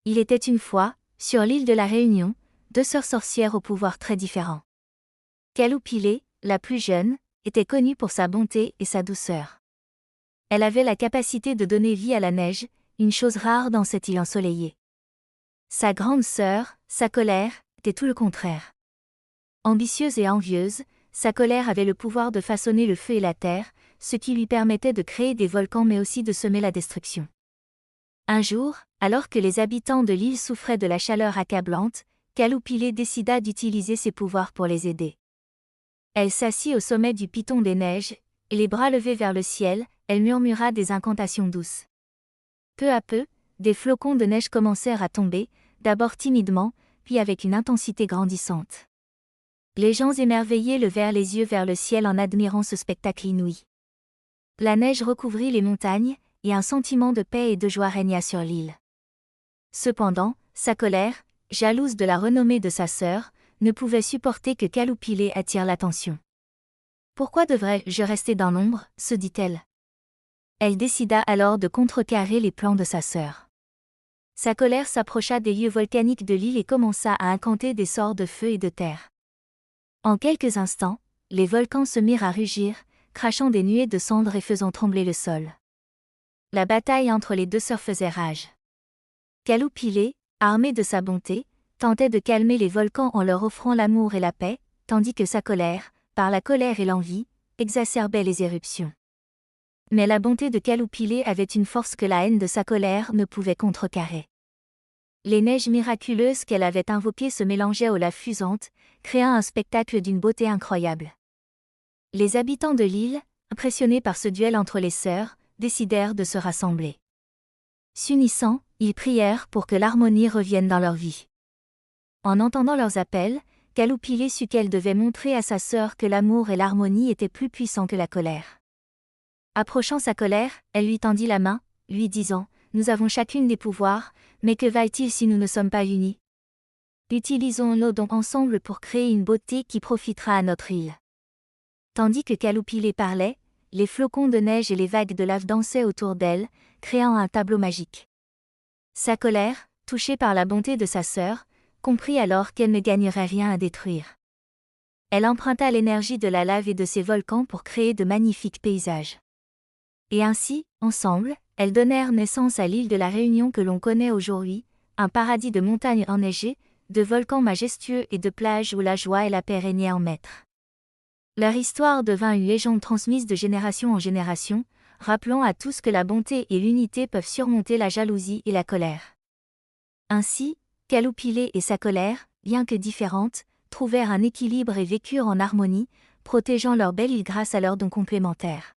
Il était une fois, sur l'île de la Réunion, deux sœurs sorcières au pouvoir très différent. Kaloupilé, la plus jeune, était connue pour sa bonté et sa douceur. Elle avait la capacité de donner vie à la neige, une chose rare dans cette île ensoleillée. Sa grande sœur, sa colère, était tout le contraire. Ambitieuse et envieuse, sa colère avait le pouvoir de façonner le feu et la terre, ce qui lui permettait de créer des volcans mais aussi de semer la destruction. Un jour, alors que les habitants de l'île souffraient de la chaleur accablante, Kaloupilé décida d'utiliser ses pouvoirs pour les aider. Elle s'assit au sommet du piton des neiges, et les bras levés vers le ciel, elle murmura des incantations douces. Peu à peu, des flocons de neige commencèrent à tomber, d'abord timidement, puis avec une intensité grandissante. Les gens émerveillés levèrent les yeux vers le ciel en admirant ce spectacle inouï. La neige recouvrit les montagnes, et un sentiment de paix et de joie régna sur l'île. Cependant, sa colère, jalouse de la renommée de sa sœur, ne pouvait supporter que Kaloupilé attire l'attention. « Pourquoi devrais-je rester dans l'ombre ?» se dit-elle. Elle décida alors de contrecarrer les plans de sa sœur. Sa colère s'approcha des lieux volcaniques de l'île et commença à incanter des sorts de feu et de terre. En quelques instants, les volcans se mirent à rugir, crachant des nuées de cendres et faisant trembler le sol. La bataille entre les deux sœurs faisait rage. Kaloupilé, armée de sa bonté, tentait de calmer les volcans en leur offrant l'amour et la paix, tandis que sa colère, par la colère et l'envie, exacerbait les éruptions. Mais la bonté de Kaloupilé avait une force que la haine de sa colère ne pouvait contrecarrer. Les neiges miraculeuses qu'elle avait invoquées se mélangeaient aux laves fusantes, créant un spectacle d'une beauté incroyable. Les habitants de l'île, impressionnés par ce duel entre les sœurs, décidèrent de se rassembler. S'unissant, ils prièrent pour que l'harmonie revienne dans leur vie. En entendant leurs appels, Kaloupilé sut qu'elle devait montrer à sa sœur que l'amour et l'harmonie étaient plus puissants que la colère. Approchant sa colère, elle lui tendit la main, lui disant « Nous avons chacune des pouvoirs, mais que va-t-il si nous ne sommes pas unis? Utilisons-le donc ensemble pour créer une beauté qui profitera à notre île. » Tandis que Kaloupilé parlait, les flocons de neige et les vagues de lave dansaient autour d'elle, créant un tableau magique. Sa colère, touchée par la bonté de sa sœur, comprit alors qu'elle ne gagnerait rien à détruire. Elle emprunta l'énergie de la lave et de ses volcans pour créer de magnifiques paysages. Et ainsi, ensemble, elles donnèrent naissance à l'île de la Réunion que l'on connaît aujourd'hui, un paradis de montagnes enneigées, de volcans majestueux et de plages où la joie et la paix régnaient en maître. Leur histoire devint une légende transmise de génération en génération, rappelant à tous que la bonté et l'unité peuvent surmonter la jalousie et la colère. Ainsi, Kaloupilé et sa colère, bien que différentes, trouvèrent un équilibre et vécurent en harmonie, protégeant leur belle île grâce à leurs dons complémentaires.